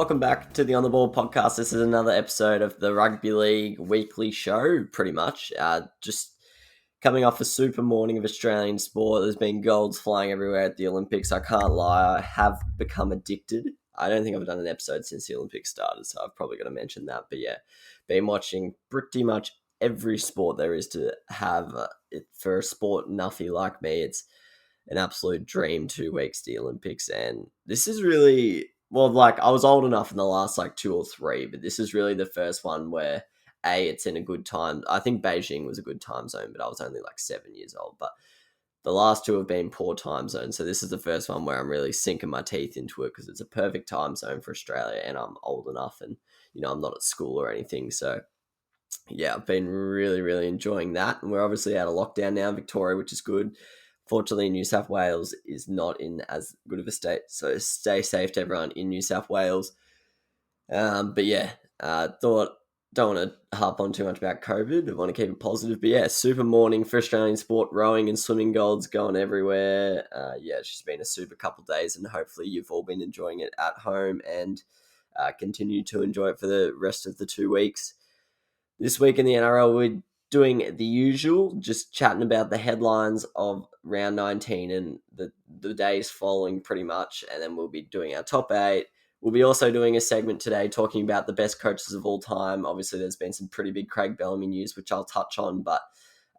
Welcome back to the On the Ball podcast. This is another episode of the Rugby League weekly show, pretty much. Just coming off a super morning of Australian sport. There's been golds flying everywhere at the Olympics. I can't lie, I have become addicted. I don't think I've done an episode since the Olympics started, so I've probably got to mention that. But yeah, been watching pretty much every sport there is to have. For a sport nuffy like me, it's an absolute dream 2 weeks to the Olympics. And this is really, I was old enough in the last 2 or 3, but this is really the first one where it's in a good time. I think Beijing was a good time zone, but I was only 7 years old. But the last 2 have been poor time zones. So this is the first one where I'm really sinking my teeth into it because it's a perfect time zone for Australia and I'm old enough and, I'm not at school or anything. So yeah, I've been really, really enjoying that. And we're obviously out of lockdown now in Victoria, which is good. Fortunately, New South Wales is not in as good of a state, so stay safe to everyone in New South Wales. But yeah, don't want to harp on too much about COVID. I want to keep it positive. But yeah, super morning for Australian sport, rowing and swimming golds going everywhere. It's just been a super couple of days, and hopefully you've all been enjoying it at home and continue to enjoy it for the rest of the 2 weeks. This week in the NRL, we're doing the usual, just chatting about the headlines of round 19 and the days following pretty much, and then we'll be doing our top 8. We'll be also doing a segment today talking about the best coaches of all time. Obviously, there's been some pretty big Craig Bellamy news, which I'll touch on, but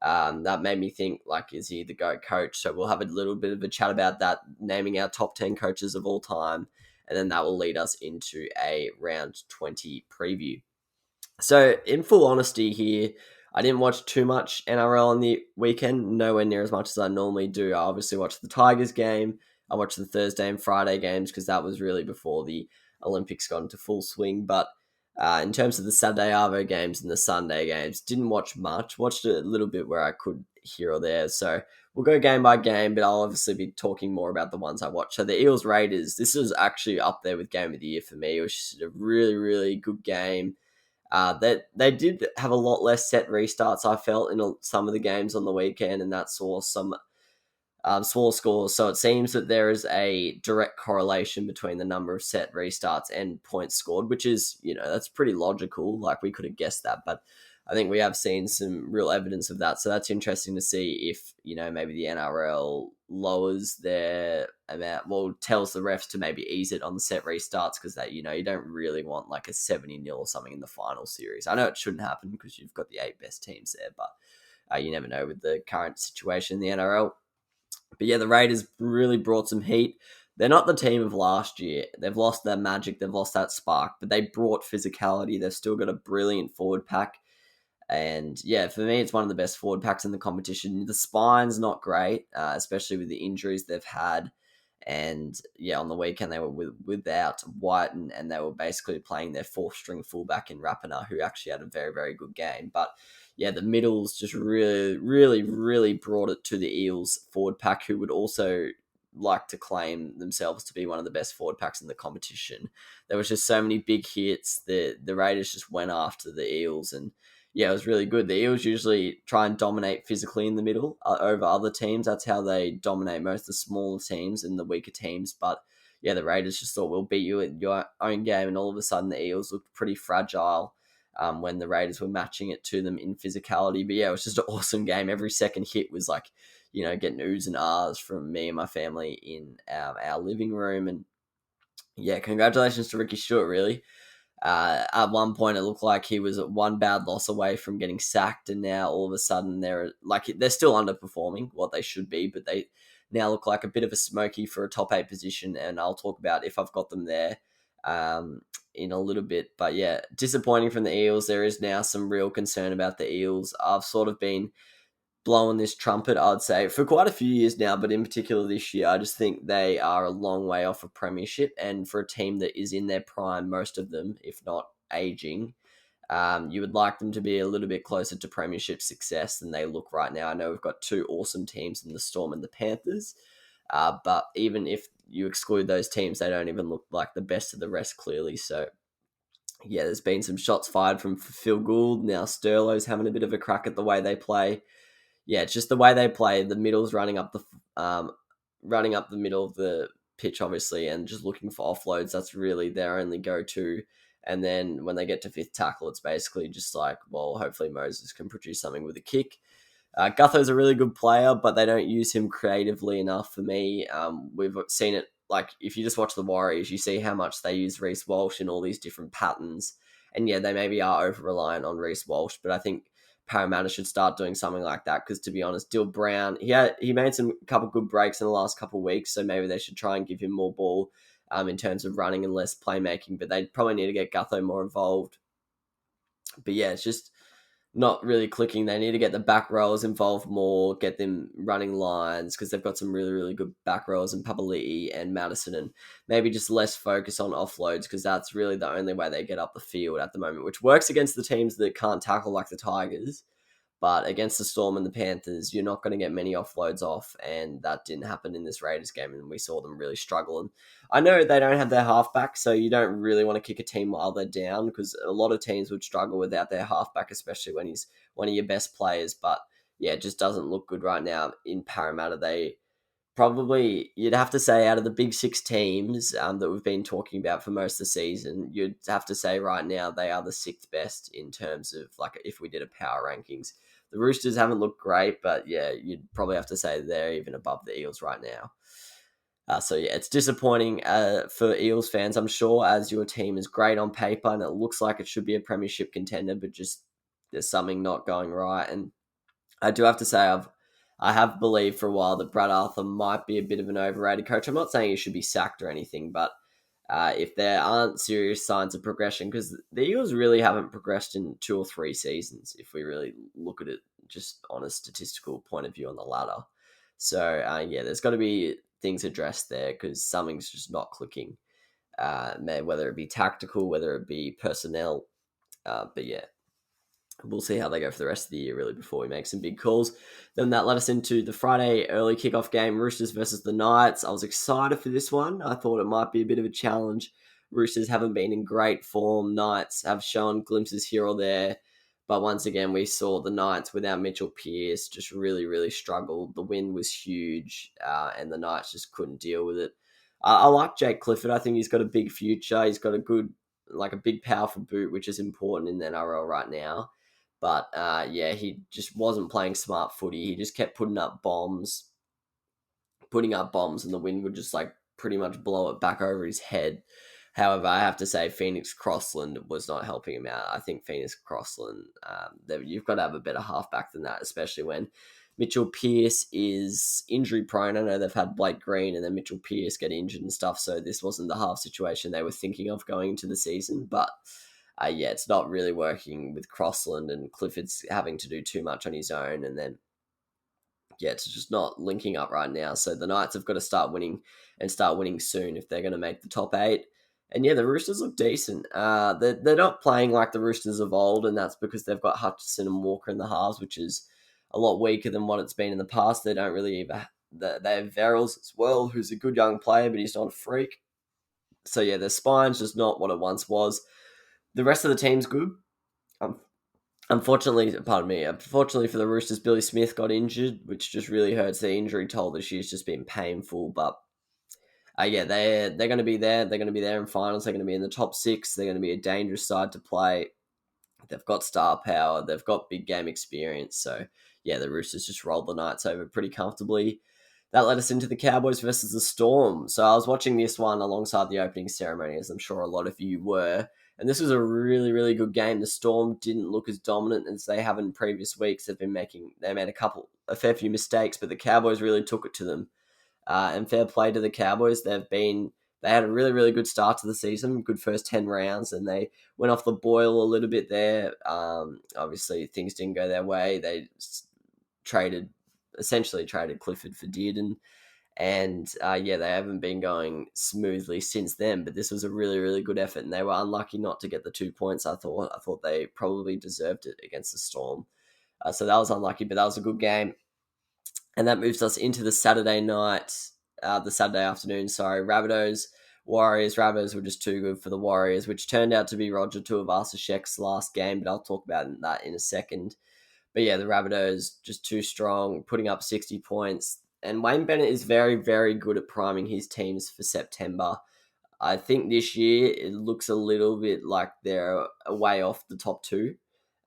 that made me think, is he the GOAT coach? So we'll have a little bit of a chat about that, naming our top 10 coaches of all time, and then that will lead us into a round 20 preview. So, in full honesty here, I didn't watch too much NRL on the weekend, nowhere near as much as I normally do. I obviously watched the Tigers game. I watched the Thursday and Friday games because that was really before the Olympics got into full swing. But in terms of the Saturday Arvo games and the Sunday games, didn't watch much. Watched a little bit where I could here or there. So we'll go game by game, but I'll obviously be talking more about the ones I watched. So the Eels-Raiders, this was actually up there with Game of the Year for me. It was just a really, really good game. They did have a lot less set restarts, I felt, in some of the games on the weekend, and that saw some small scores. So it seems that there is a direct correlation between the number of set restarts and points scored, which is, that's pretty logical. We could have guessed that, but I think we have seen some real evidence of that. So that's interesting to see if, maybe the NRL lowers their amount, tells the refs to maybe ease it on the set restarts because that, you don't really want a 70-0 or something in the final series. I know it shouldn't happen because you've got the 8 best teams there, but you never know with the current situation in the NRL. But yeah, the Raiders really brought some heat. They're not the team of last year. They've lost their magic. They've lost that spark, but they brought physicality. They've still got a brilliant forward pack. And yeah, for me, it's one of the best forward packs in the competition. The spine's not great, especially with the injuries they've had. And yeah, on the weekend, they were without White and they were basically playing their 4th string fullback in Rapana, who actually had a very, very good game. But yeah, the middles just really, really, really brought it to the Eels forward pack, who would also like to claim themselves to be one of the best forward packs in the competition. There was just so many big hits. The Raiders just went after the Eels, and yeah, it was really good. The Eels usually try and dominate physically in the middle over other teams. That's how they dominate most of the smaller teams and the weaker teams. But yeah, the Raiders just thought, we'll beat you at your own game. And all of a sudden, the Eels looked pretty fragile when the Raiders were matching it to them in physicality. But yeah, it was just an awesome game. Every second hit was getting oohs and ahs from me and my family in our living room. And yeah, congratulations to Ricky Stewart, really. At one point, it looked like he was one bad loss away from getting sacked, and now all of a sudden they're still underperforming what they should be, but they now look like a bit of a smoky for a top 8 position, and I'll talk about if I've got them there in a little bit. But yeah, disappointing from the Eels. There is now some real concern about the Eels. I've sort of been blowing this trumpet, I'd say, for quite a few years now, but in particular this year, I just think they are a long way off a premiership. And for a team that is in their prime, most of them, if not aging, you would like them to be a little bit closer to premiership success than they look right now. I know we've got 2 awesome teams in the Storm and the Panthers, but even if you exclude those teams, they don't even look like the best of the rest, clearly. So yeah, there's been some shots fired from Phil Gould. Now Sterlo's having a bit of a crack at the way they play. Yeah, it's just the way they play. The middle's running up the middle of the pitch, obviously, and just looking for offloads. That's really their only go-to. And then when they get to fifth tackle, it's basically just like, well, hopefully Moses can produce something with a kick. Gutho's a really good player, but they don't use him creatively enough for me. We've seen it, like, if you just watch the Warriors, you see how much they use Reece Walsh in all these different patterns. And yeah, they maybe are over-reliant on Reece Walsh, but I think Parramatta should start doing something like that, because to be honest, Dill Brown, he made some couple good breaks in the last couple of weeks, so maybe they should try and give him more ball in terms of running and less playmaking, but they probably need to get Gutho more involved. But yeah, it's just not really clicking. They need to get the back rowers involved more, get them running lines, because they've got some really, really good back rowers in Papali'i and Madison, and maybe just less focus on offloads, because that's really the only way they get up the field at the moment, which works against the teams that can't tackle like the Tigers. But against the Storm and the Panthers, you're not going to get many offloads off, and that didn't happen in this Raiders game, and we saw them really struggle. And I know they don't have their halfback, so you don't really want to kick a team while they're down, because a lot of teams would struggle without their halfback, especially when he's one of your best players. But yeah, it just doesn't look good right now in Parramatta. They probably, you'd have to say, out of the big six teams that we've been talking about for most of the season, you'd have to say right now they are the sixth best in terms of, like, if we did a power rankings. The Roosters haven't looked great, but yeah, you'd probably have to say they're even above the Eels right now. So yeah, it's disappointing for Eels fans, I'm sure, as your team is great on paper and it looks like it should be a premiership contender, but just there's something not going right. And I do have to say, I have believed for a while that Brad Arthur might be a bit of an overrated coach. I'm not saying he should be sacked or anything, but if there aren't serious signs of progression, because the Eagles really haven't progressed in 2 or 3 seasons, if we really look at it just on a statistical point of view on the ladder. So, yeah, there's got to be things addressed there, because something's just not clicking, whether it be tactical, whether it be personnel. But yeah, we'll see how they go for the rest of the year, really, before we make some big calls. Then that led us into the Friday early kickoff game, Roosters versus the Knights. I was excited for this one. I thought it might be a bit of a challenge. Roosters haven't been in great form. Knights have shown glimpses here or there. But once again, we saw the Knights without Mitchell Pearce just really, really struggled. The wind was huge, and the Knights just couldn't deal with it. I like Jake Clifford. I think he's got a big future. He's got a big, powerful boot, which is important in the NRL right now. But yeah, he just wasn't playing smart footy. He just kept putting up bombs, and the wind would just like pretty much blow it back over his head. However, I have to say Phoenix Crossland was not helping him out. I think Phoenix Crossland, you've got to have a better halfback than that, especially when Mitchell Pearce is injury prone. I know they've had Blake Green and then Mitchell Pearce get injured and stuff, so this wasn't the half situation they were thinking of going into the season. But yeah, it's not really working with Crossland, and Clifford's having to do too much on his own, and then yeah, it's just not linking up right now. So the Knights have got to start winning, and start winning soon if they're going to make the top 8. And yeah, the Roosters look decent. They're not playing like the Roosters of old, and that's because they've got Hutchison and Walker in the halves, which is a lot weaker than what it's been in the past. They don't really even... They have Verrills as well, who's a good young player, but he's not a freak. So yeah, their spine's just not what it once was. The rest of the team's good. Unfortunately for the Roosters, Billy Smith got injured, which just really hurts. The injury toll this year's just been painful, but yeah, they're going to be there. They're going to be there in finals. They're going to be in the top 6. They're going to be a dangerous side to play. They've got star power. They've got big game experience. So yeah, the Roosters just rolled the Knights over pretty comfortably. That led us into the Cowboys versus the Storm. So I was watching this one alongside the opening ceremony, as I'm sure a lot of you were. And this was a really, really good game. The Storm didn't look as dominant as they have in previous weeks. They made a fair few mistakes, but the Cowboys really took it to them. And fair play to the Cowboys. They had a really, really good start to the season, good first 10 rounds, and they went off the boil a little bit there. Obviously, things didn't go their way. They essentially traded Clifford for Dearden. And yeah, they haven't been going smoothly since then, but this was a really, really good effort, and they were unlucky not to get the 2 points. I thought they probably deserved it against the Storm. So that was unlucky, but that was a good game. And that moves us into the Saturday afternoon, Rabbitohs, Warriors. Rabbitohs were just too good for the Warriors, which turned out to be Roger Tuivasa-Sheck's last game, but I'll talk about that in a second. But yeah, the Rabbitohs just too strong, putting up 60 points. And Wayne Bennett is very, very good at priming his teams for September. I think this year it looks a little bit like they're way off the top two,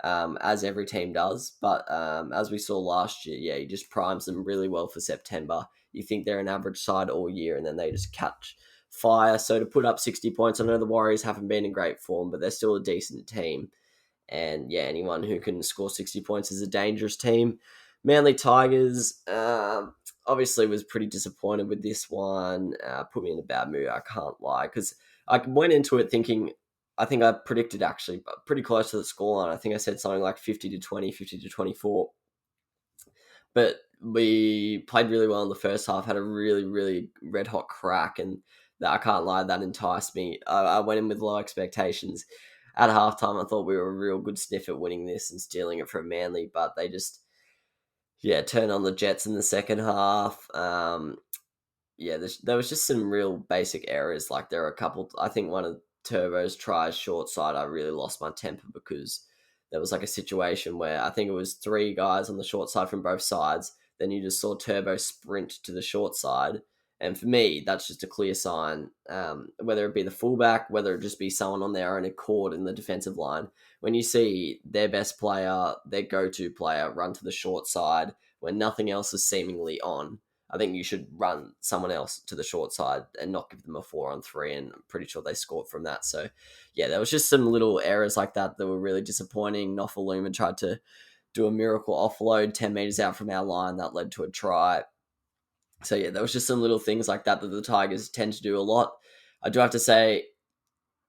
as every team does. But as we saw last year, yeah, he just primes them really well for September. You think they're an average side all year, and then they just catch fire. So to put up 60 points, I know the Warriors haven't been in great form, but they're still a decent team. And yeah, anyone who can score 60 points is a dangerous team. Manly Tigers, obviously was pretty disappointed with this one. Put me in a bad mood, I can't lie, because I went into it thinking, I think I predicted actually pretty close to the scoreline. I think I said something like 50-20, 50-24. But we played really well in the first half, had a really, really red hot crack, and I can't lie, that enticed me. I went in with low expectations. At halftime, I thought we were a real good sniff at winning this and stealing it from Manly, but they just, turned on the Jets in the second half. There was just some real basic errors. Like there were a couple, I think one of Turbo's tries short side, I really lost my temper because there was like a situation where I think it was three guys on the short side from both sides. Then you just saw Turbo sprint to the short side. And for me, that's just a clear sign, whether it be the fullback, whether it just be someone on their own accord in the defensive line. When you see their best player, their go-to player, run to the short side when nothing else is seemingly on, I think you should run someone else to the short side and not give them a 4-on-3, and I'm pretty sure they scored from that. So, yeah, there was just some little errors like that were really disappointing. Nofaluma tried to do a miracle offload 10 metres out from our line that led to a try. So, yeah, there was just some little things like that the Tigers tend to do a lot. I do have to say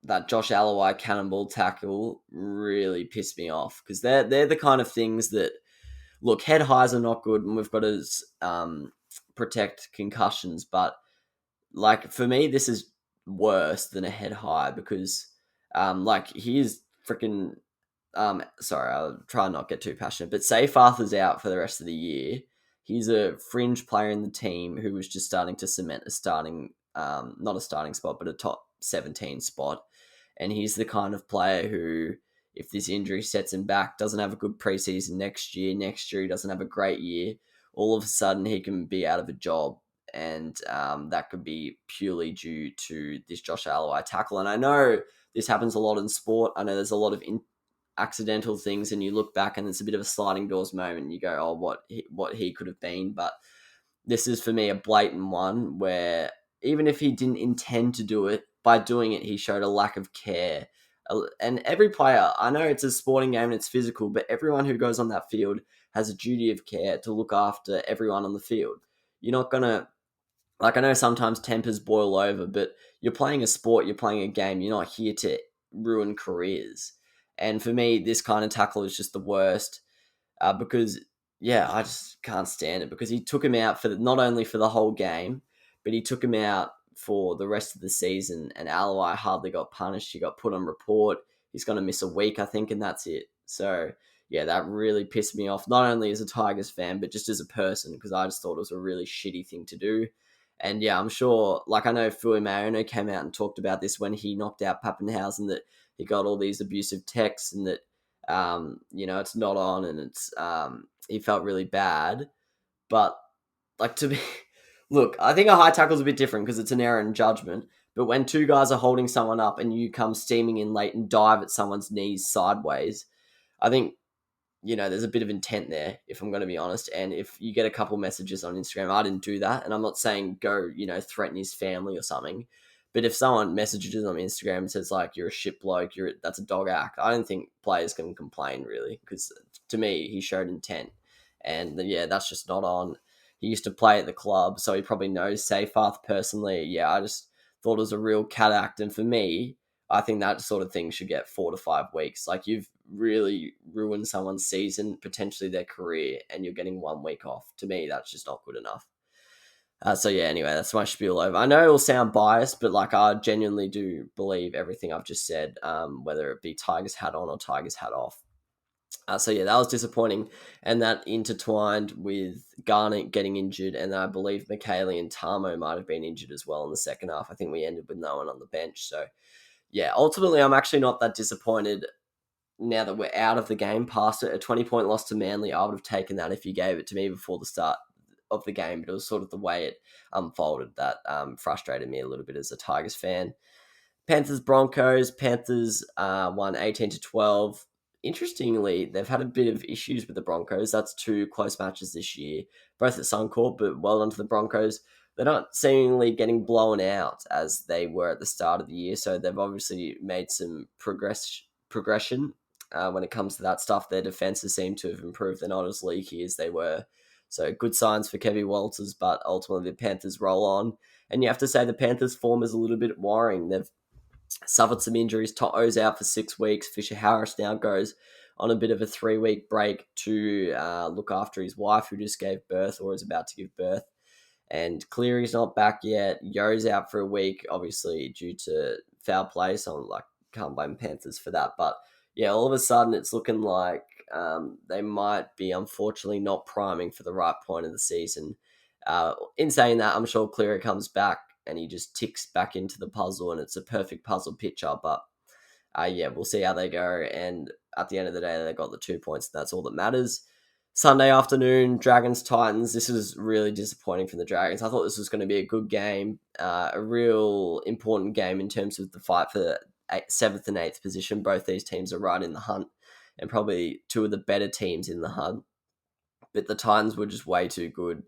that Josh Aloy cannonball tackle really pissed me off because they're the kind of things that, look, head highs are not good, and we've got to protect concussions, but like for me this is worse than a head high because like he is freaking sorry, I'll try not get too passionate, but say Arthur's out for the rest of the year, he's a fringe player in the team who was just starting to cement a starting not a starting spot but a top 17 spot, and he's the kind of player who, if this injury sets him back, doesn't have a good preseason next year he doesn't have a great year, all of a sudden he can be out of a job. And that could be purely due to this Josh Aloy tackle. And I know this happens a lot in sport. I know there's a lot of accidental things, and you look back and it's a bit of a sliding doors moment. And you go, oh, what he could have been. But this is, for me, a blatant one where even if he didn't intend to do it, by doing it, he showed a lack of care. And every player, I know it's a sporting game and it's physical, but everyone who goes on that field has a duty of care to look after everyone on the field. You're not going to, like, I know sometimes tempers boil over, but you're playing a sport, you're playing a game, you're not here to ruin careers. And for me, this kind of tackle is just the worst because, I just can't stand it because he took him out for not only for the whole game, but he took him out for the rest of the season, and Aloy hardly got punished. He got put on report. He's going to miss a week, I think, and that's it. So, yeah, that really pissed me off, not only as a Tigers fan, but just as a person, because I just thought it was a really shitty thing to do. And yeah, I'm sure, like I know Fui Mayono came out and talked about this when he knocked out Pappenhausen, that he got all these abusive texts and that, it's not on, and it's, he felt really bad. But, like, to be... Look, I think a high tackle is a bit different because it's an error in judgment. But when two guys are holding someone up and you come steaming in late and dive at someone's knees sideways, I think, there's a bit of intent there, if I'm going to be honest. And if you get a couple messages on Instagram, I didn't do that. And I'm not saying go, threaten his family or something. But if someone messages on Instagram and says, like, you're a shit bloke, that's a dog act, I don't think players can complain, really. Because to me, he showed intent. And, that's just not on. He used to play at the club, so he probably knows Seyfarth personally. Yeah, I just thought it was a real cat act. And for me, I think that sort of thing should get 4 to 5 weeks. Like, you've really ruined someone's season, potentially their career, and you're getting 1 week off. To me, that's just not good enough. Anyway, that's my spiel over. I know it'll sound biased, but like I genuinely do believe everything I've just said, whether it be Tigers hat on or Tigers hat off. That was disappointing, and that intertwined with Garnett getting injured, and I believe McKaylee and Tamo might have been injured as well in the second half. I think we ended with no one on the bench. So, yeah, ultimately, I'm actually not that disappointed now that we're out of the game, past it. A 20-point loss to Manly, I would have taken that if you gave it to me before the start of the game, but it was sort of the way it unfolded that frustrated me a little bit as a Tigers fan. Panthers Broncos. Panthers won 18-12. Interestingly, they've had a bit of issues with the Broncos. That's 2 close matches this year, both at Suncorp, but well onto the Broncos. They're not seemingly getting blown out as they were at the start of the year, so they've obviously made some progression when it comes to that stuff. Their defenses seem to have improved. They're not as leaky as they were. So good signs for Kevin Walters, but ultimately the Panthers roll on. And you have to say the Panthers' form is a little bit worrying. They've suffered some injuries. To'o's out for 6 weeks. Fisher Harris now goes on a bit of a 3-week break to look after his wife who just gave birth or is about to give birth. And Cleary's not back yet. Yo's out for a week, obviously due to foul play. So I'm like, can't blame Panthers for that. But yeah, all of a sudden it's looking like they might be unfortunately not priming for the right point of the season. In saying that, I'm sure Cleary comes back and he just ticks back into the puzzle and it's a perfect puzzle picture. But yeah, we'll see how they go. And at the end of the day, they got the 2 points. That's all that matters. Sunday afternoon, Dragons-Titans. This was really disappointing for the Dragons. I thought this was going to be a good game, a real important game in terms of the fight for the 7th and 8th position. Both these teams are right in the hunt and probably 2 of the better teams in the hunt. But the Titans were just way too good.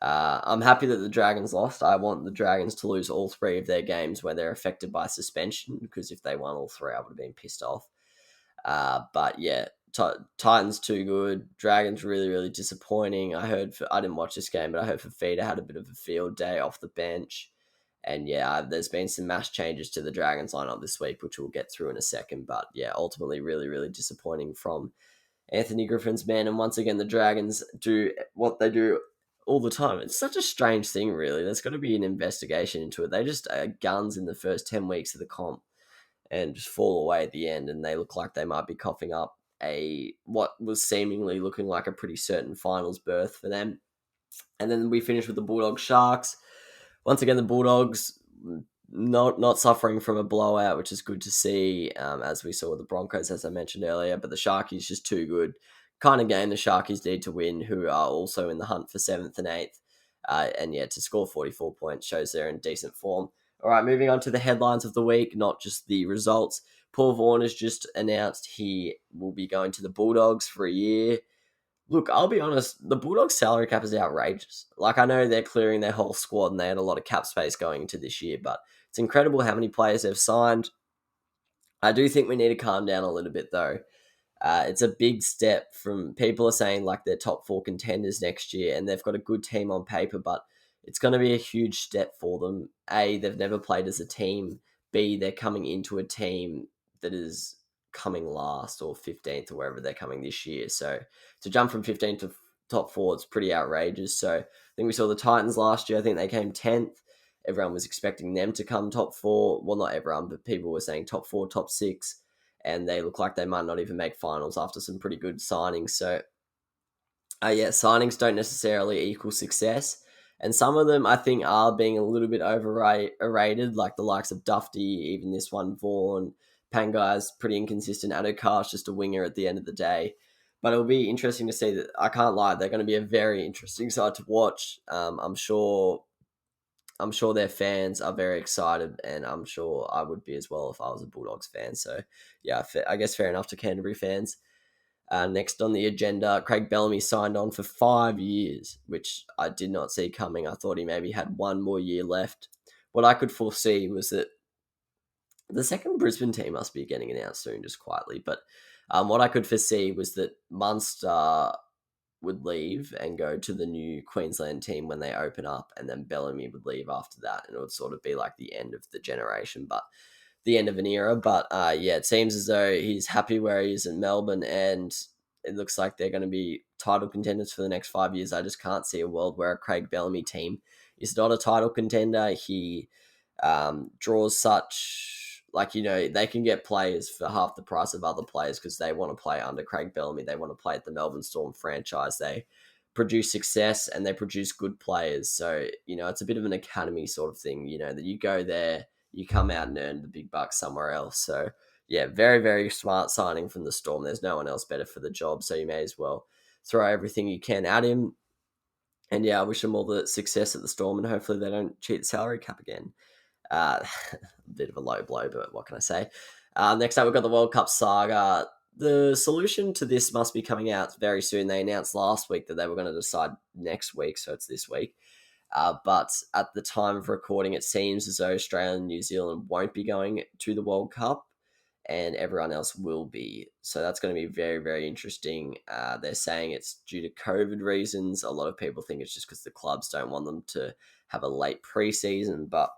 I'm happy that the Dragons lost. I want the Dragons to lose all 3 of their games where they're affected by suspension, because if they won all 3, I would have been pissed off. But yeah, Titans too good. Dragons really, really disappointing. I didn't watch this game, but I heard Fafita had a bit of a field day off the bench. And yeah, there's been some mass changes to the Dragons lineup this week, which we'll get through in a second. But yeah, ultimately really, really disappointing from Anthony Griffin's men. And once again, the Dragons do what they do all the time. It's such a strange thing, really. There's got to be an investigation into it. They just are guns in the first 10 weeks of the comp and just fall away at the end, and they look like they might be coughing up what was seemingly looking like a pretty certain finals berth for them. And then we finish with the Bulldogs Sharks. Once again, the Bulldogs not suffering from a blowout, which is good to see, as we saw with the Broncos, as I mentioned earlier. But the Sharkies just too good. Kind of game the Sharkies need to win, who are also in the hunt for 7th and 8th. And yeah, to score 44 points shows they're in decent form. All right, moving on to the headlines of the week, not just the results. Paul Vaughan has just announced he will be going to the Bulldogs for a year. Look, I'll be honest, the Bulldogs salary cap is outrageous. Like, I know they're clearing their whole squad and they had a lot of cap space going into this year, but it's incredible how many players they've signed. I do think we need to calm down a little bit, though. It's a big step from people are saying like they're top 4 contenders next year and they've got a good team on paper, but it's going to be a huge step for them. A, they've never played as a team. B, they're coming into a team that is coming last or 15th or wherever they're coming this year. So to jump from 15th to top 4, it's pretty outrageous. So I think we saw the Titans last year. I think they came 10th. Everyone was expecting them to come top 4. Well, not everyone, but people were saying top 4, top 6. And they look like they might not even make finals after some pretty good signings. So yeah, signings don't necessarily equal success. And some of them, I think, are being a little bit overrated, like the likes of Dufty, even this one, Vaughan. Pangai's pretty inconsistent. Addo-Carr's just a winger at the end of the day. But it'll be interesting to see that. I can't lie, they're going to be a very interesting side to watch. I'm sure their fans are very excited, and I'm sure I would be as well if I was a Bulldogs fan. So, yeah, I guess fair enough to Canterbury fans. Next on the agenda, Craig Bellamy signed on for 5 years, which I did not see coming. I thought he maybe had 1 more year left. What I could foresee was that the second Brisbane team must be getting announced soon, just quietly. But what I could foresee was that Munster would leave and go to the new Queensland team when they open up, and then Bellamy would leave after that, and it would sort of be like the end of the generation, but the end of an era. But yeah, it seems as though he's happy where he is in Melbourne, and it looks like they're going to be title contenders for the next 5 years. I just can't see a world where a Craig Bellamy team is not a title contender. He draws such, like, you know, they can get players for half the price of other players because they want to play under Craig Bellamy. They want to play at the Melbourne Storm franchise. They produce success and they produce good players. So, you know, it's a bit of an academy sort of thing, you know, that you go there, you come out and earn the big bucks somewhere else. So, yeah, very, very smart signing from the Storm. There's no one else better for the job, so you may as well throw everything you can at him. And yeah, I wish them all the success at the Storm, and hopefully they don't cheat the salary cap again. A bit of a low blow, but what can I say? Next up, we've got the World Cup saga. The solution to this must be coming out very soon. They announced last week that they were going to decide next week, so it's this week. But at the time of recording, it seems as though Australia and New Zealand won't be going to the World Cup, and everyone else will be. So that's going to be very, very interesting. They're saying it's due to COVID reasons. A lot of people think it's just because the clubs don't want them to have a late preseason, but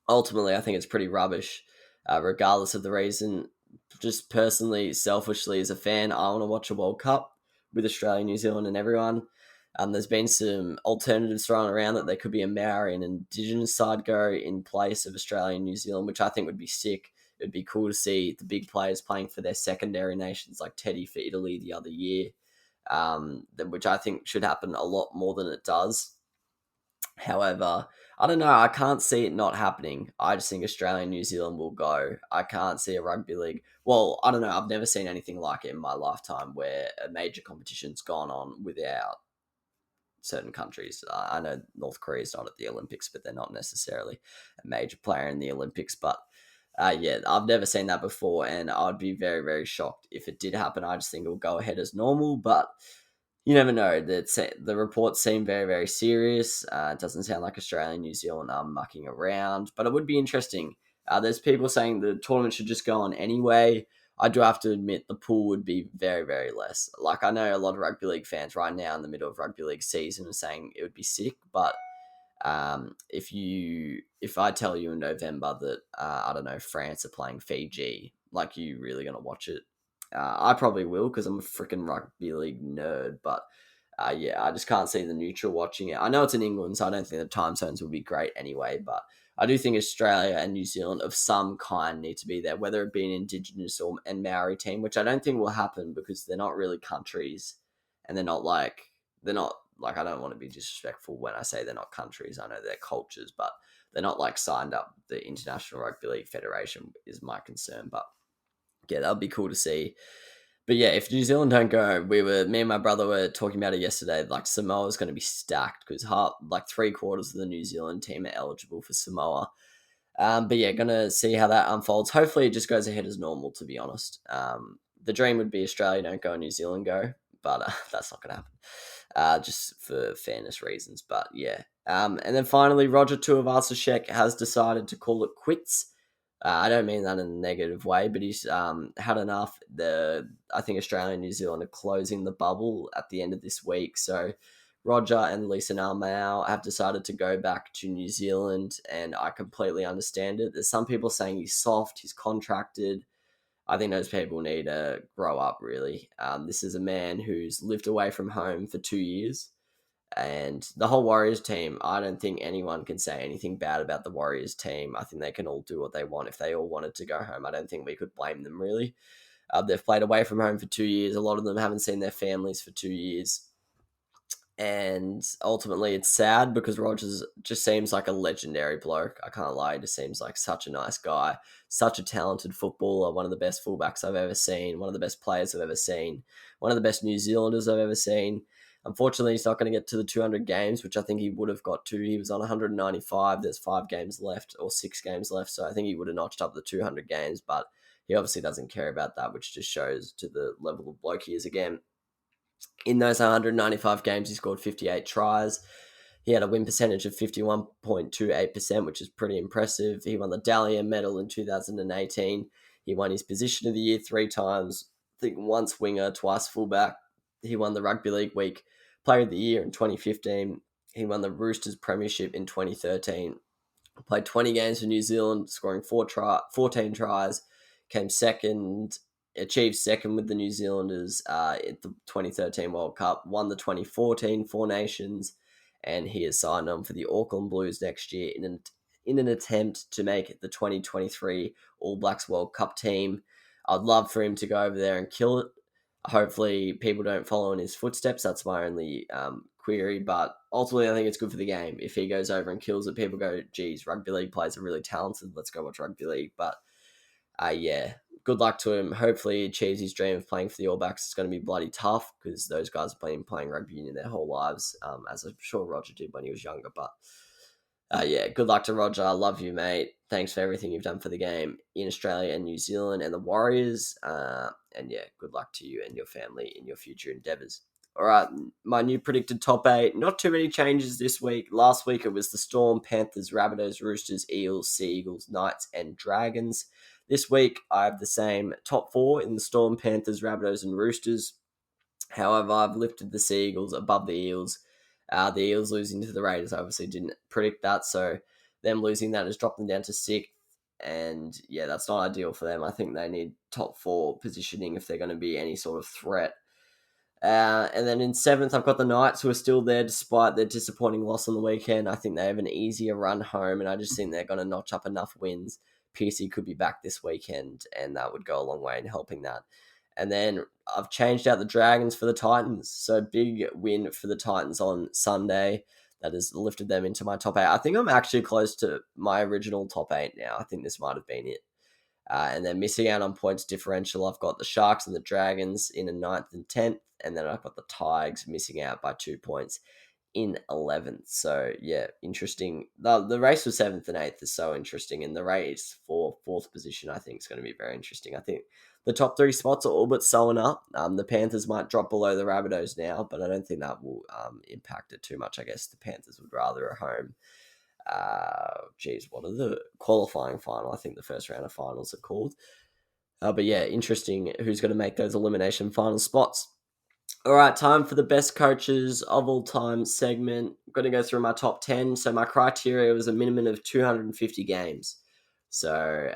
ultimately, I think it's pretty rubbish, regardless of the reason. Just personally, selfishly, as a fan, I want to watch a World Cup with Australia, New Zealand, and everyone. There's been some alternatives thrown around that there could be a Maori and Indigenous side go in place of Australia and New Zealand, which I think would be sick. It'd be cool to see the big players playing for their secondary nations, like Teddy for Italy the other year, which I think should happen a lot more than it does. However, I don't know. I can't see it not happening. I just think Australia and New Zealand will go. I can't see a rugby league. Well, I don't know. I've never seen anything like it in my lifetime where a major competition's gone on without certain countries. I know North Korea's not at the Olympics, but they're not necessarily a major player in the Olympics. But yeah, I've never seen that before, and I'd be very, very shocked if it did happen. I just think it will go ahead as normal, but you never know. The reports seem very, very serious. It doesn't sound like Australia and New Zealand are mucking around, but it would be interesting. There's people saying the tournament should just go on anyway. I do have to admit the pool would be very, very less. Like, I know a lot of rugby league fans right now in the middle of rugby league season are saying it would be sick, but if I tell you in November that I don't know, France are playing Fiji, like, you really gonna watch it? I probably will because I'm a freaking rugby league nerd, but yeah, I just can't see the neutral watching it. I know it's in England, so I don't think the time zones will be great anyway, but I do think Australia and New Zealand of some kind need to be there, whether it be an Indigenous or and Maori team, which I don't think will happen because they're not really countries, and they're not like, I don't want to be disrespectful when I say they're not countries. I know they're cultures, but they're not like signed up. The International Rugby League Federation is my concern, but yeah, that would be cool to see. But yeah, if New Zealand don't go, me and my brother were talking about it yesterday. Like, Samoa's going to be stacked because like 3/4 of the New Zealand team are eligible for Samoa. But yeah, gonna see how that unfolds. Hopefully, it just goes ahead as normal. To be honest, the dream would be Australia don't go, New Zealand go, but that's not gonna happen. Just for fairness reasons. But yeah, and then finally, Roger Tuivasa-Sheck has decided to call it quits. I don't mean that in a negative way, but he's had enough. I think Australia and New Zealand are closing the bubble at the end of this week, so Roger and Lisa Nalmau have decided to go back to New Zealand, and I completely understand it. There's some people saying he's soft, he's contracted. I think those people need to grow up, really. This is a man who's lived away from home for 2 years. And the whole Warriors team, I don't think anyone can say anything bad about the Warriors team. I think they can all do what they want. If they all wanted to go home, I don't think we could blame them, really. They've played away from home for 2 years. A lot of them haven't seen their families for 2 years. And ultimately, it's sad because Rogers just seems like a legendary bloke. I can't lie. He just seems like such a nice guy, such a talented footballer, one of the best fullbacks I've ever seen, one of the best players I've ever seen, one of the best New Zealanders I've ever seen. Unfortunately, he's not going to get to the 200 games, which I think he would have got to. He was on 195. There's 5 games left or 6 games left. So I think he would have notched up the 200 games, but he obviously doesn't care about that, which just shows to the level of bloke he is again. In those 195 games, he scored 58 tries. He had a win percentage of 51.28%, which is pretty impressive. He won the Dahlia Medal in 2018. He won his Position of the Year 3 times. I think once winger, twice fullback. He won the Rugby League Week Player of the Year in 2015. He won the Roosters Premiership in 2013. Played 20 games for New Zealand, scoring 14 tries. Came second, achieved second with the New Zealanders at the 2013 World Cup. Won the 2014 Four Nations, and he is signed on for the Auckland Blues next year in an attempt to make the 2023 All Blacks World Cup team. I'd love for him to go over there and kill it. Hopefully people don't follow in his footsteps. That's my only query. But ultimately, I think it's good for the game. If he goes over and kills it, people go, geez, rugby league players are really talented. Let's go watch rugby league. But Yeah, good luck to him. Hopefully he achieves his dream of playing for the All Blacks. It's going to be bloody tough because those guys have been playing rugby union their whole lives, as I'm sure Roger did when he was younger. But yeah, good luck to Roger. I love you, mate. Thanks for everything you've done for the game in Australia and New Zealand and the Warriors. And yeah, good luck to you and your family in your future endeavours. All right, my new predicted top 8. Not too many changes this week. Last week it was the Storm, Panthers, Rabbitohs, Roosters, Eels, Sea Eagles, Knights, and Dragons. This week I have the same top 4 in the Storm, Panthers, Rabbitohs, and Roosters. However, I've lifted the Sea Eagles above the Eels. The Eels losing to the Raiders, I obviously didn't predict that, so them losing that has dropped them down to 6th. And yeah, that's not ideal for them. I think they need top 4 positioning if they're going to be any sort of threat. And then in 7th, I've got the Knights, who are still there despite their disappointing loss on the weekend. I think they have an easier run home, and I just think they're going to notch up enough wins. PC could be back this weekend, and that would go a long way in helping that. And then I've changed out the Dragons for the Titans. So big win for the Titans on Sunday. That has lifted them into my top 8. I think I'm actually close to my original top 8 now. I think this might have been it. And then missing out on points differential, I've got the Sharks and the Dragons in a 9th and 10th. And then I've got the Tigers missing out by 2 points in 11th. So, yeah, interesting. The race for 7th and 8th is so interesting. And the race for 4th position, I think, is going to be very interesting. I think the top 3 spots are all but sewn up. The Panthers might drop below the Rabbitohs now, but I don't think that will impact it too much. I guess the Panthers would rather at home. What are the qualifying final? I think the first round of finals are called. But yeah, interesting who's going to make those elimination final spots. All right, time for the best coaches of all time segment. I'm going to go through my top 10. So my criteria was a minimum of 250 games. So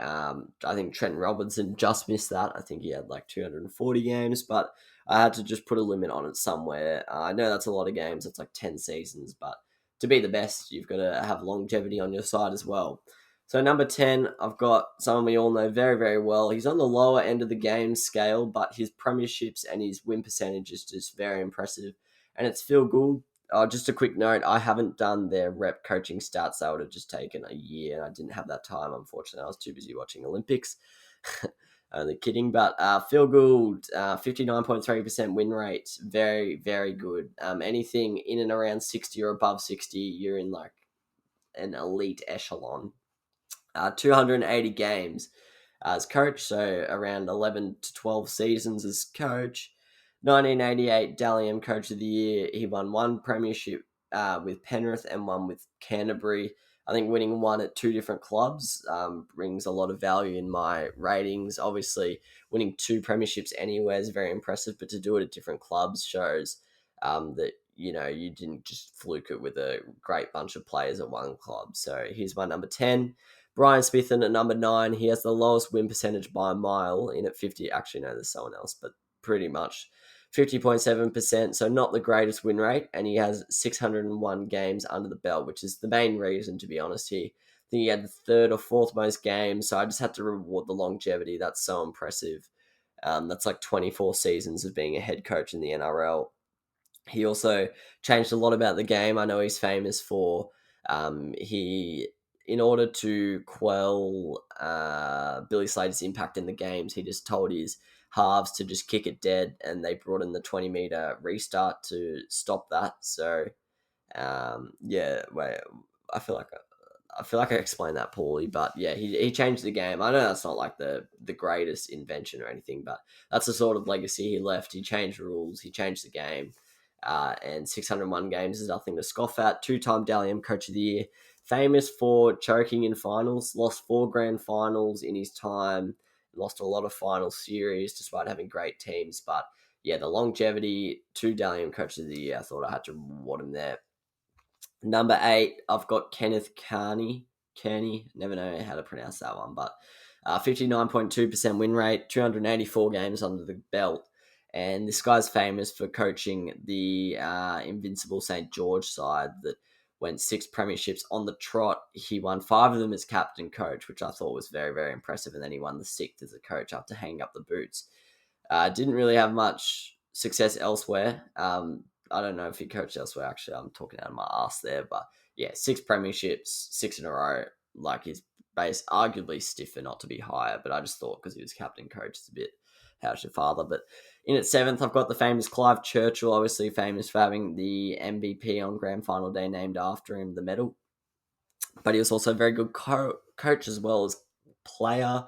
I think Trent Robinson just missed that. I think he had like 240 games, but I had to just put a limit on it somewhere. I know that's a lot of games. It's like 10 seasons, but to be the best, you've got to have longevity on your side as well. So number 10, I've got someone we all know very, very well. He's on the lower end of the game scale, but his premierships and his win percentage is just very impressive. And it's Phil Gould. Just a quick note, I haven't done their rep coaching stats. That would have just taken a year, and I didn't have that time, unfortunately. I was too busy watching Olympics. Only kidding. But Phil Gould, 59.3% win rate. Very, very good. Anything in and around 60 or above 60, you're in like an elite echelon. 280 games as coach, so around 11 to 12 seasons as coach. 1988 Dally M Coach of the Year. He won 1 premiership with Penrith and 1 with Canterbury. I think winning 1 at 2 different clubs brings a lot of value in my ratings. Obviously, winning 2 premierships anywhere is very impressive, but to do it at different clubs shows that you didn't just fluke it with a great bunch of players at one club. So here's my number 10. Brian Smithen at number 9. He has the lowest win percentage by a mile in at 50. Actually, no, there's someone else, but pretty much 50.7%. So not the greatest win rate. And he has 601 games under the belt, which is the main reason, to be honest here. I think he had the 3rd or 4th most games. So I just had to reward the longevity. That's so impressive. That's like 24 seasons of being a head coach in the NRL. He also changed a lot about the game. I know he's famous for in order to quell Billy Slater's impact in the games, he just told his halves to just kick it dead, and they brought in the 20-meter restart to stop that. So, I feel like I explained that poorly, but yeah, he changed the game. I know that's not like the greatest invention or anything, but that's the sort of legacy he left. He changed rules, he changed the game, and 601 games is nothing to scoff at. 2-time Dally M Coach of the Year. Famous for choking in finals, lost 4 grand finals in his time, lost a lot of final series despite having great teams. But yeah, the longevity, 2 Dally M Coach of the Year, I thought I had to reward him there. Number 8, I've got Kenneth Keaney, never know how to pronounce that one, but 59.2% win rate, 284 games under the belt. And this guy's famous for coaching the invincible St. George side that went 6 premierships on the trot. He won 5 of them as captain coach, which I thought was very, very impressive. And then he won the 6th as a coach after hanging up the boots. Didn't really have much success elsewhere. I don't know if he coached elsewhere. Actually, I'm talking out of my ass there. But yeah, 6 premierships, 6 in a row. Like, he's arguably stiffer not to be higher, but I just thought because he was captain coach, it's a bit, how's your father? But in at 7th, I've got the famous Clive Churchill, obviously famous for having the MVP on grand final day named after him, the medal. But he was also a very good coach as well as player.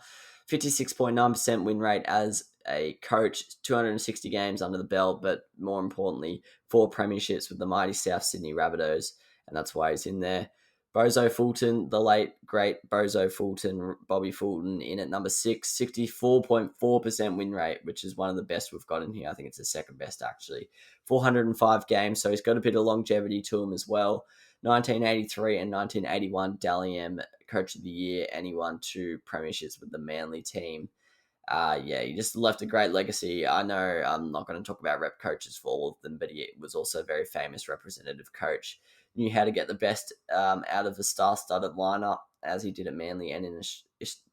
56.9% win rate as a coach, 260 games under the belt, but more importantly, 4 premierships with the mighty South Sydney Rabbitohs, and that's why he's in there. Bozo Fulton, the late, great Bozo Fulton, Bobby Fulton, in at number 6, 64.4% win rate, which is one of the best we've got in here. I think it's the second best, actually. 405 games, so he's got a bit of longevity to him as well. 1983 and 1981 Dally M Coach of the Year, and he won 2 premierships with the Manly team. He just left a great legacy. I know I'm not going to talk about rep coaches for all of them, but he was also a very famous representative coach. Knew how to get the best out of the star-studded lineup, as he did at Manly and in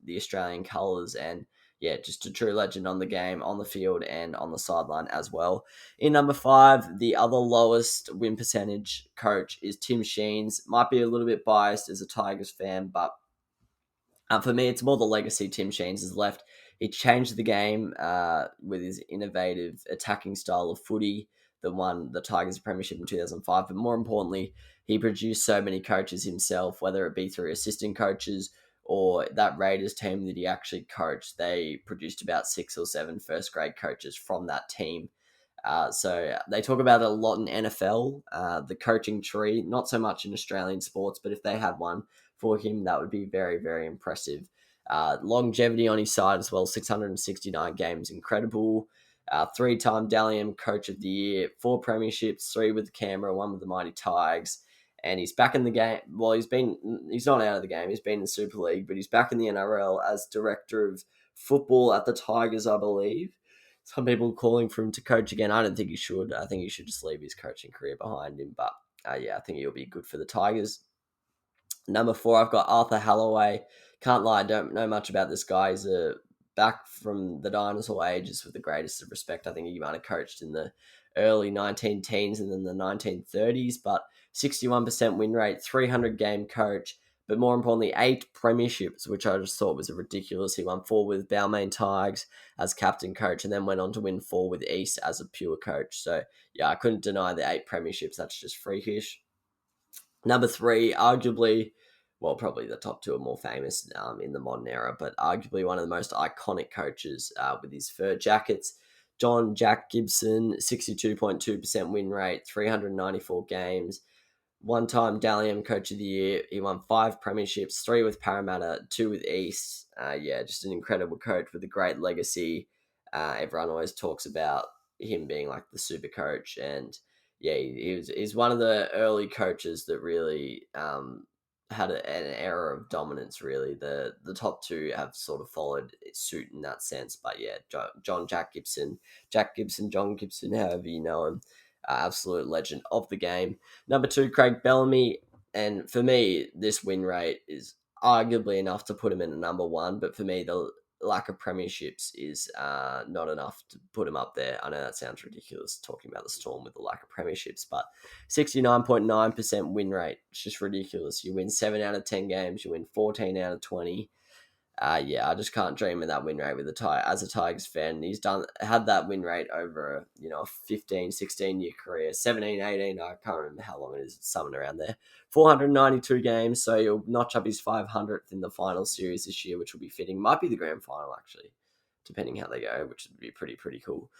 the Australian colours. And yeah, just a true legend on the game, on the field, and on the sideline as well. In number 5, the other lowest win percentage coach is Tim Sheens. Might be a little bit biased as a Tigers fan, but for me, it's more the legacy Tim Sheens has left. He changed the game with his innovative attacking style of footy that won the Tigers premiership in 2005. But more importantly, he produced so many coaches himself, whether it be through assistant coaches or that Raiders team that he actually coached. They produced about 6 or 7 first-grade coaches from that team. So they talk about it a lot in NFL, the coaching tree, not so much in Australian sports, but if they had one for him, that would be very, very impressive. Longevity on his side as well, 669 games, incredible. 3-time Dally M Coach of the Year, 4 premierships, 3 with Canberra, 1 with the mighty Tigers. And he's back in the game. Well, he's not out of the game. He's been in the Super League, but he's back in the NRL as director of football at the Tigers, I believe. Some people calling for him to coach again. I don't think he should. I think he should just leave his coaching career behind him. But I think he'll be good for the Tigers. Number 4, I've got Arthur Aloy. Can't lie, I don't know much about this guy. He's back from the dinosaur ages with the greatest of respect. I think he might have coached in the early 19-teens and then the 1930s, but 61% win rate, 300-game coach, but more importantly, 8 premierships, which I just thought was ridiculous. He won 4 with Bellamy Tigers as captain coach and then went on to win 4 with East as a pure coach. So, yeah, I couldn't deny the 8 premierships. That's just freakish. Number 3, arguably, well, probably the top 2 are more famous in the modern era, but arguably one of the most iconic coaches with his fur jackets. John Jack Gibson, 62.2% win rate, 394 games. 1-time Dally M Coach of the Year. He won 5 premierships, 3 with Parramatta, 2 with East. Just an incredible coach with a great legacy. Everyone always talks about him being like the super coach, and he's one of the early coaches that really had an era of dominance. Really, the top 2 have sort of followed suit in that sense. But Jack Gibson, John Gibson, however you know him, absolute legend of the game. Number 2, Craig Bellamy, and for me, this win rate is arguably enough to put him in at number 1. But for me, the lack of premierships is not enough to put him up there. I know that sounds ridiculous talking about the Storm with the lack of premierships, but 69.9% win rate. It's just ridiculous. You win 7 out of 10 games. You win 14 out of 20. I just can't dream of that win rate with as a Tigers fan. He's had that win rate over a 15, 16-year career, 17, 18. I can't remember how long it is. It's something around there. 492 games, so he'll notch up his 500th in the final series this year, which will be fitting. Might be the grand final, actually, depending how they go, which would be pretty cool.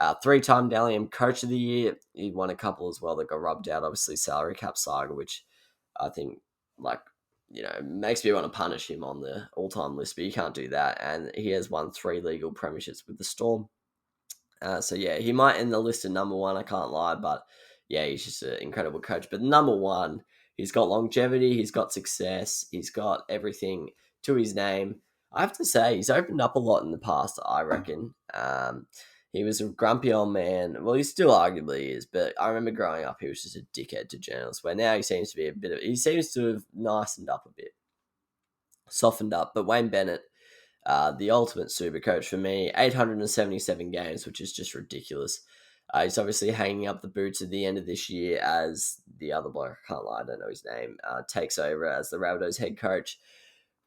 3-time Dally M Coach of the Year. He won a couple as well that got rubbed out, obviously, salary cap saga, which I think, makes me want to punish him on the all-time list, but you can't do that. And he has won 3 legal premierships with the Storm. He might end the list at number 1, I can't lie, but he's just an incredible coach. But number 1, he's got longevity, he's got success, he's got everything to his name. I have to say, he's opened up a lot in the past, I reckon. He was a grumpy old man. Well, he still arguably is, but I remember growing up, he was just a dickhead to journalists, where now he seems to have nicened up a bit, softened up. But Wayne Bennett, the ultimate super coach for me, 877 games, which is just ridiculous. He's obviously hanging up the boots at the end of this year as the other bloke, I can't lie, I don't know his name, takes over as the Rabbitohs head coach.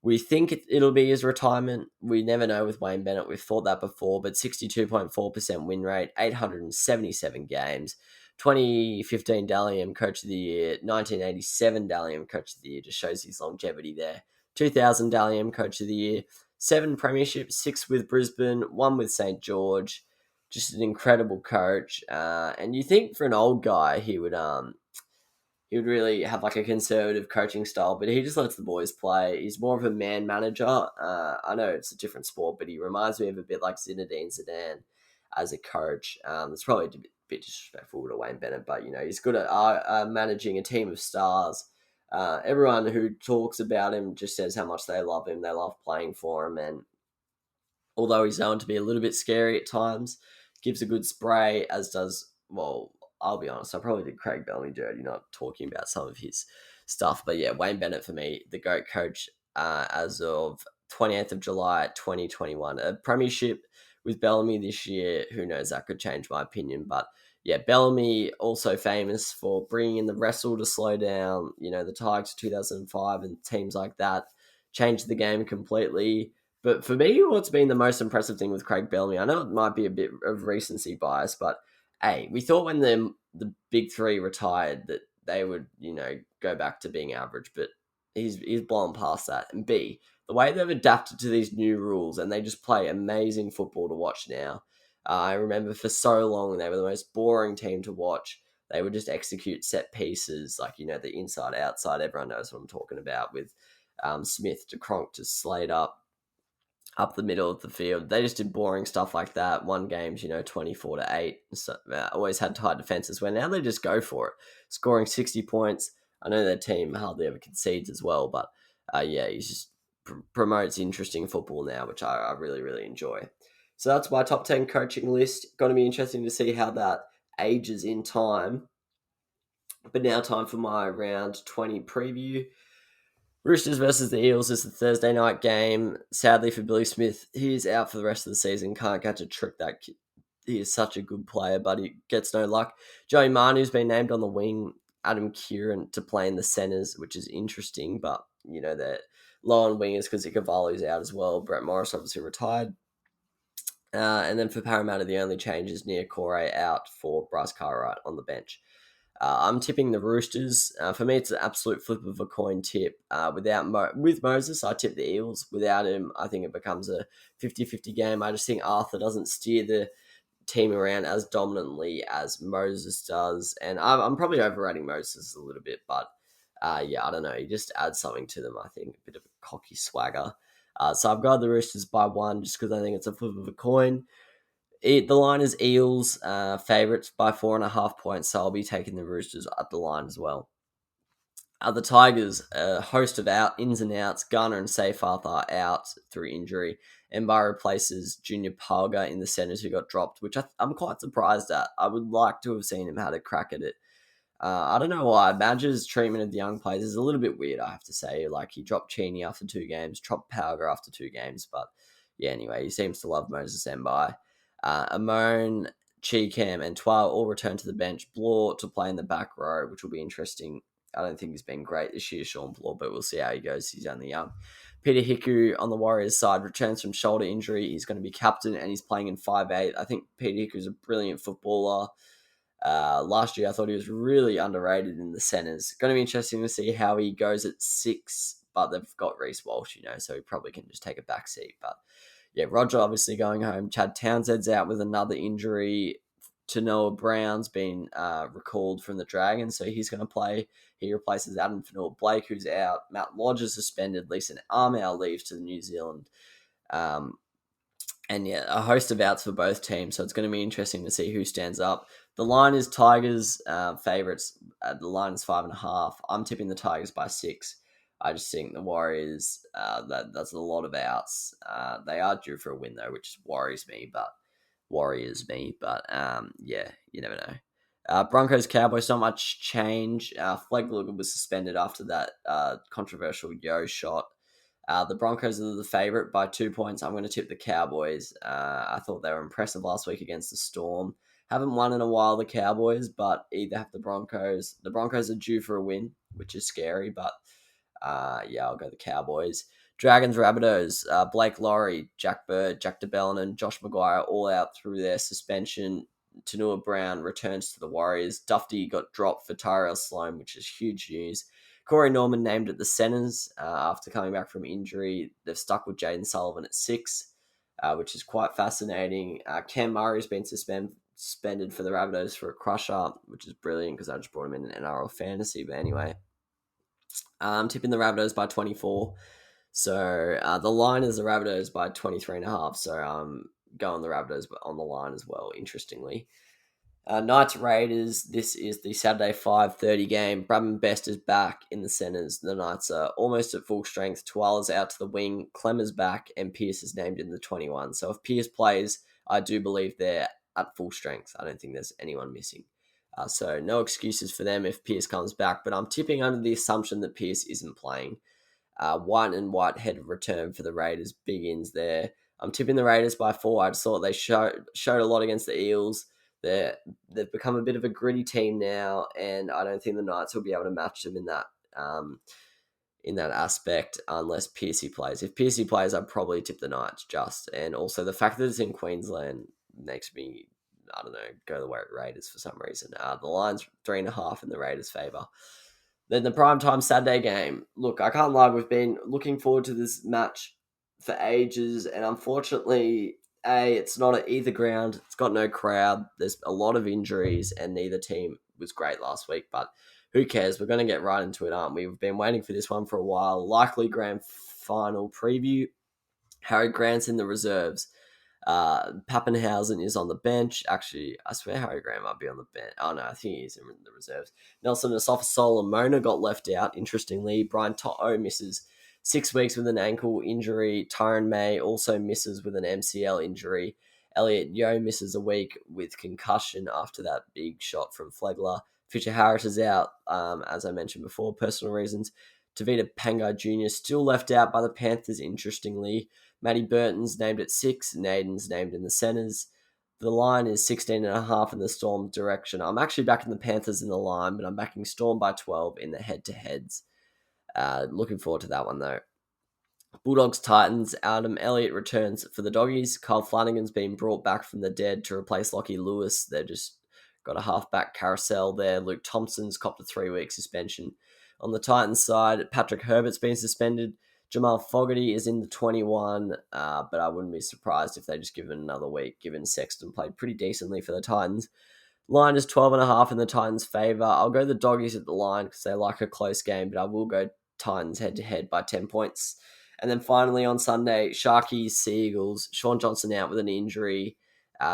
We think it'll be his retirement. We never know with Wayne Bennett. We've thought that before, but 62.4% win rate, 877 games. 2015 Dally M Coach of the Year, 1987 Dally M Coach of the Year, just shows his longevity there. 2000 Dally M Coach of the Year, 7 premierships, 6 with Brisbane, 1 with St. George. Just an incredible coach. And you think for an old guy, he would really have like a conservative coaching style, but he just lets the boys play. He's more of a man manager. I know it's a different sport, but he reminds me of a bit like Zinedine Zidane as a coach. It's probably a bit disrespectful to Wayne Bennett, but he's good at managing a team of stars. Everyone who talks about him just says how much they love him. They love playing for him, and although he's known to be a little bit scary at times, gives a good spray, as does, well, I'll be honest, I probably did Craig Bellamy dirty not talking about some of his stuff. But yeah, Wayne Bennett for me, the GOAT coach as of 28th of July 2021. A premiership with Bellamy this year, who knows, that could change my opinion. But yeah, Bellamy also famous for bringing in the wrestle to slow down, the Tigers 2005 and teams like that, changed the game completely. But for me, what's been the most impressive thing with Craig Bellamy, I know it might be a bit of recency bias, but hey, we thought when the big three retired that they would, go back to being average, but he's blown past that. And B, the way they've adapted to these new rules, and they just play amazing football to watch now. I remember for so long they were the most boring team to watch. They would just execute set pieces, like the inside outside. Everyone knows what I'm talking about, with Smith to Cronk to Slade up the middle of the field. They just did boring stuff like that. Won games, 24-8. So, always had tight defenses, where now they just go for it, scoring 60 points. I know their team hardly ever concedes as well, but he just promotes interesting football now, which I really, really enjoy. So that's my top 10 coaching list. Going to be interesting to see how that ages in time. But now time for my round 20 preview. Roosters versus the Eels is the Thursday night game. Sadly for Billy Smith, he is out for the rest of the season. Can't catch a trick, that kid. He is such a good player, but he gets no luck. Joey Manu's been named on the wing. Adam Kieran to play in the centres, which is interesting, but they're low on wingers because Ikavalu's out as well. Brett Morris obviously retired. And then for Parramatta, the only change is Nia Corey out for Bryce Cartwright on the bench. I'm tipping the Roosters. For me, it's an absolute flip of a coin tip. With Moses, I tip the Eels. Without him, I think it becomes a 50-50 game. I just think Arthur doesn't steer the team around as dominantly as Moses does. And I'm probably overrating Moses a little bit, but I don't know. He just adds something to them, I think. A bit of a cocky swagger. So I've got the Roosters by 1 just because I think it's a flip of a coin. The line is Eels favourites by 4.5 points, so I'll be taking the Roosters at the line as well. The Tigers, a host of ins and outs. Garner and Seyfarth are out through injury. Mbar replaces Junior Palga in the centres, who got dropped, which I'm quite surprised at. I would like to have seen him had a crack at it. I don't know why. Badger's treatment of the young players is a little bit weird, I have to say. Like, he dropped Keaney after 2 games, dropped Palga after 2 games, but yeah, anyway, he seems to love Moses Mbar. Amon, Cheekham, and Twile all return to the bench. Blore to play in the back row, which will be interesting. I don't think he's been great this year, Sean Blore, but we'll see how he goes. He's only young. Peter Hiku on the Warriors side returns from shoulder injury. He's going to be captain, and he's playing in 5'8". I think Peter Hiku's a brilliant footballer. Last year, I thought he was really underrated in the centres. Going to be interesting to see how he goes at 6, but they've got Reece Walsh, so he probably can just take a back seat. But yeah, Roger obviously going home. Chad Townsend's out with another injury. Tanoa Brown's been recalled from the Dragons, so he's going to play. He replaces Adam Fanua-Blake, who's out. Matt Lodge is suspended. Leeson Armour leaves to New Zealand. And yeah, a host of outs for both teams, so it's going to be interesting to see who stands up. The line is Tigers favourites. The line is 5.5. I'm tipping the Tigers by 6. I just think the Warriors, that's a lot of outs. They are due for a win, though, which worries me, but yeah, you never know. Broncos, Cowboys, not much change. Flegler was suspended after that controversial Yo shot. The Broncos are the favourite by 2 points. I'm going to tip the Cowboys. I thought they were impressive last week against the Storm. Haven't won in a while, the Cowboys, but either have the Broncos. The Broncos are due for a win, which is scary, but I'll go the Cowboys. Dragons, Rabbitohs, Blake Laurie, Jack Bird, Jack DeBellin, and Josh Maguire all out through their suspension. Tanua Brown returns to the Warriors. Dufty got dropped for Tyrell Sloan, which is huge news. Corey Norman named at the centres after coming back from injury. They've stuck with Jaden Sullivan at 6, which is quite fascinating. Cam Murray's been suspended for the Rabbitohs for a crusher, which is brilliant because I just brought him in NRL fantasy. But anyway, I'm tipping the Rabbitohs by 24. So the line is the Rabbitohs by 23.5. So I'm going the Rabbitohs on the line as well, interestingly. Knights Raiders, this is the Saturday 5:30 game. Bradman Best is back in the centres. The Knights are almost at full strength. Tuala's out to the wing. Clemmer's back and Pearce is named in the 21. So if Pearce plays, I do believe they're at full strength. I don't think there's anyone missing. So no excuses for them if Pearce comes back. But I'm tipping under the assumption that Pearce isn't playing. White and Whitehead return for the Raiders. Big ins there. I'm tipping the Raiders by 4. I just thought they showed a lot against the Eels. They've become a bit of a gritty team now, and I don't think the Knights will be able to match them in that aspect unless Piercy plays. If Piercy plays, I'd probably tip the Knights just. And also the fact that it's in Queensland makes me, I don't know, go the way of Raiders for some reason. The line's 3.5 in the Raiders' favour. Then the primetime Saturday game. Look, I can't lie, we've been looking forward to this match for ages, and unfortunately, it's not at either ground. It's got no crowd. There's a lot of injuries, and neither team was great last week, but who cares? We're going to get right into it, aren't we? We've been waiting for this one for a while. Likely grand final preview. Harry Grant's in the reserves. Pappenhausen is on the bench. Actually, I swear Harry Grant might be on the bench. Oh, no, I think he is in the reserves. Nelson Asafa Mona got left out, interestingly. Brian To'o misses 6 weeks with an ankle injury. Tyron May also misses with an MCL injury. Elliot Yeo misses a week with concussion after that big shot from Flegler. Fisher Harris is out, as I mentioned before, personal reasons. Tavita Pangai Jr. still left out by the Panthers, interestingly. Matty Burton's named at 6. Naden's named in the centres. The line is 16.5 in the Storm direction. I'm actually backing the Panthers in the line, but I'm backing Storm by 12 in the head-to-heads. Looking forward to that one, though. Bulldogs Titans. Adam Elliott returns for the Doggies. Kyle Flanagan's been brought back from the dead to replace Lockie Lewis. They've just got a halfback carousel there. Luke Thompson's copped a 3-week suspension. On the Titans side, Patrick Herbert's been suspended. Jamal Fogarty is in the 21, but I wouldn't be surprised if they just give him another week, given Sexton played pretty decently for the Titans. Line is 12.5 in the Titans' favour. I'll go the Doggies at the line because they like a close game, but I will go Titans head-to-head by 10 points. And then finally on Sunday, Sharkies, Seagulls. Sean Johnson out with an injury.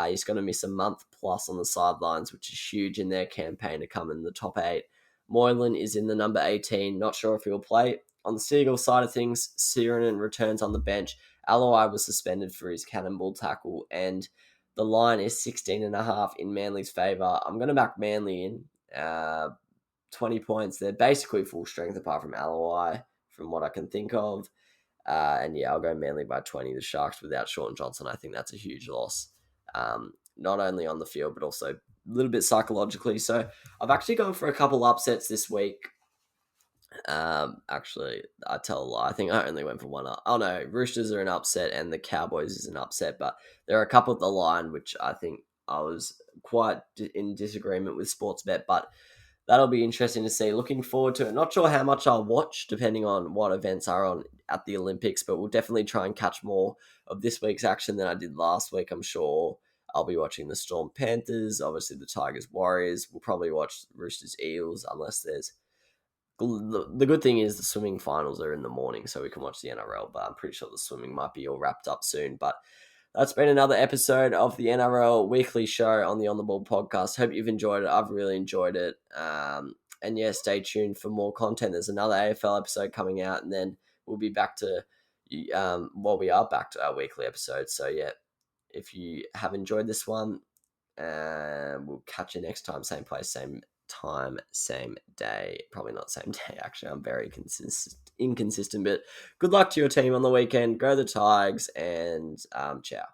He's going to miss a month plus on the sidelines, which is huge in their campaign to come in the top 8. Moylan is in the number 18. Not sure if he'll play. On the Seagull side of things, Sirenen returns on the bench. Aloy was suspended for his cannonball tackle, and the line is 16.5 in Manly's favour. I'm going to back Manly in 20 points. They're basically full strength apart from Aloy, from what I can think of. And yeah, I'll go Manly by 20. The Sharks without Sean Johnson, I think that's a huge loss. Not only on the field, but also a little bit psychologically. So I've actually gone for a couple upsets this week. Actually, I tell a lie. I think I only went for one. Oh no, Roosters are an upset and the Cowboys is an upset, but there are a couple at the line which I think I was quite in disagreement with Sportsbet, but that'll be interesting to see. Looking forward to it. Not sure how much I'll watch depending on what events are on at the Olympics, but we'll definitely try and catch more of this week's action than I did last week. I'm sure I'll be watching the Storm Panthers, obviously the Tigers Warriors. We'll probably watch Roosters Eels unless there's... The good thing is the swimming finals are in the morning, so we can watch the NRL, but I'm pretty sure the swimming might be all wrapped up soon. But that's been another episode of the NRL weekly show on the On The Ball podcast. Hope you've enjoyed it. I've really enjoyed it. And yeah, stay tuned for more content. There's another AFL episode coming out, and then we'll be back to, we are back to our weekly episodes. So yeah, if you have enjoyed this one, we'll catch you next time. Same place, same time, same day. Probably not same day, actually. I'm very inconsistent, but good luck to your team on the weekend. Go the Tigers, and ciao.